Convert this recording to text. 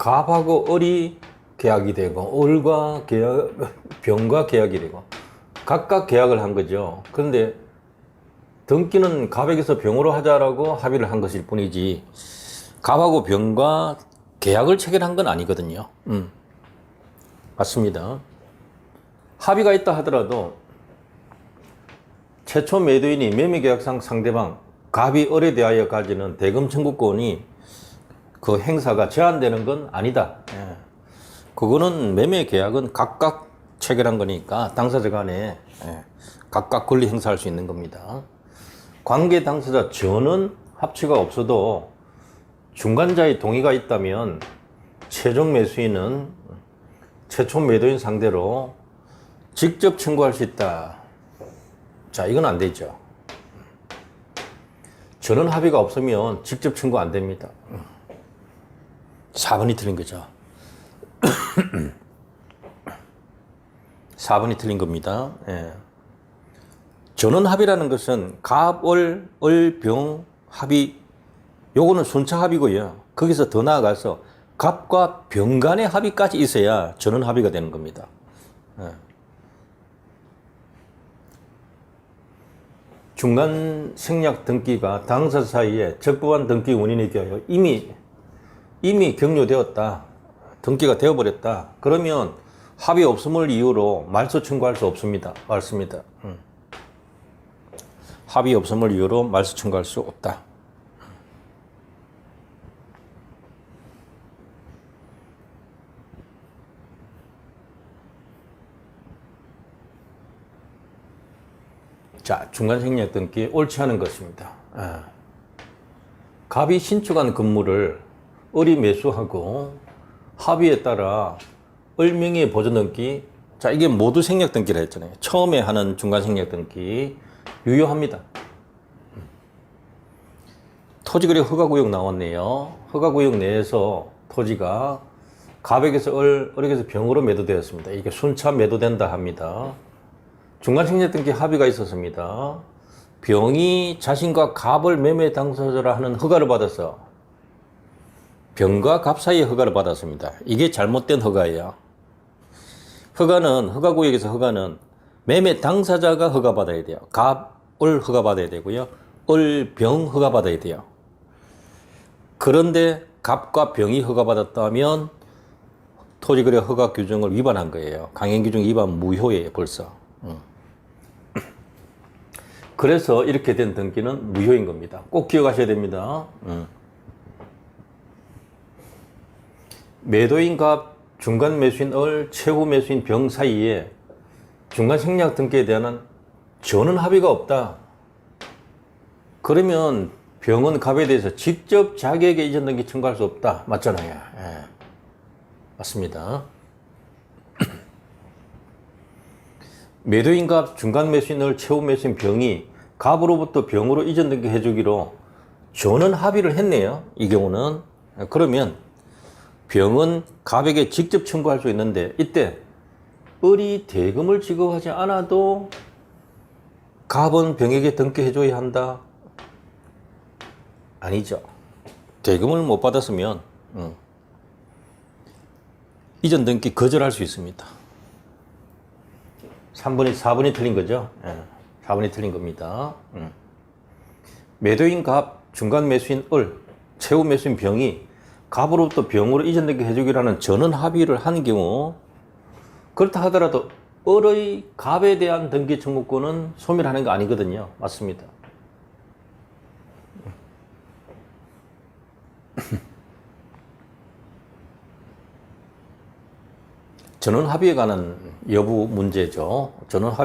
갑하고 을이 계약이 되고 을과 계약, 병과 계약이 되고 각각 계약을 한 거죠. 그런데 등기는 갑에게서 병으로 하자라고 합의를 한 것일 뿐이지 갑하고 병과 계약을 체결한 건 아니거든요. 맞습니다. 합의가 있다 하더라도 최초 매도인이 매매계약상 상대방 갑이 을에 대하여 가지는 대금 청구권이 그 행사가 제한되는 건 아니다. 예. 그거는 매매계약은 각각 체결한 거니까 당사자 간에 각각 권리 행사할 수 있는 겁니다. 관계 당사자 전원 합치가 없어도 중간자의 동의가 있다면 최종 매수인은 최초 매도인 상대로 직접 청구할 수 있다. 자, 이건 안 되죠. 전원 합의가 없으면 직접 청구 안 됩니다. 4번이 틀린 거죠. 4번이 틀린 겁니다. 예. 전원 합의라는 것은 갑, 을, 병 합의, 요거는 순차 합의고요. 거기서 더 나아가서 갑과 병 간의 합의까지 있어야 전원 합의가 되는 겁니다. 예. 중간 생략 등기가 당사자 사이에 적법한 등기 원인에 대하여 이미 격려되었다. 등기가 되어버렸다. 그러면 합의 없음을 이유로 말소 청구할 수 없습니다. 맞습니다. 합의 없음을 이유로 말소 청구할 수 없다. 자, 중간 생략 등기 옳지 않은 것입니다. 갑이 신축한 건물을 을이 매수하고 합의에 따라 을 명의의 보존 등기, 자, 이게 모두 생략 등기라 했잖아요. 처음에 하는 중간 생략 등기 유효합니다. 토지거래 허가구역 나왔네요. 허가구역 내에서 토지가 갑에게서 을, 을에게서 병으로 매도되었습니다. 이게 순차 매도된다 합니다. 중간 생략 등기 합의가 있었습니다. 병이 자신과 갑을 매매 당사자라 하는 허가를 받아서 병과 갑 사이에 허가를 받았습니다. 이게 잘못된 허가예요. 허가구역에서 허가는 매매 당사자가 허가받아야 돼요. 갑을 허가받아야 되고요. 을, 병 허가받아야 돼요. 그런데 갑과 병이 허가받았다면 토지거래 허가 규정을 위반한 거예요. 강행규정 위반 무효예요, 벌써. 그래서 이렇게 된 등기는 무효인 겁니다. 꼭 기억하셔야 됩니다. 매도인 갑, 중간 매수인 을, 최후 매수인 병 사이에 중간 생략 등기에 대한 전원 합의가 없다. 그러면 병은 갑에 대해서 직접 자기에게 이전 등기 청구할 수 없다. 맞잖아요. 예. 맞습니다. 매도인 갑, 중간 매수인 을, 최후 매수인 병이 갑으로부터 병으로 이전 등기 해주기로 전원 합의를 했네요. 이 경우는. 그러면 병은 갑에게 직접 청구할 수 있는데 이때 을이 대금을 지급하지 않아도 갑은 병에게 등기해줘야 한다? 아니죠. 대금을 못 받았으면 이전 등기 거절할 수 있습니다. 4번이 틀린 거죠. 4번이 틀린 겁니다. 매도인 갑, 중간 매수인 을, 최후 매수인 병이 갑으로부터 병으로 이전 등기 해주기라는 전원 합의를 하는 경우, 그렇다 하더라도 을의 갑에 대한 등기 청구권은 소멸하는 거 아니거든요. 맞습니다. 전원 합의에 관한 여부 문제죠. 전원 합의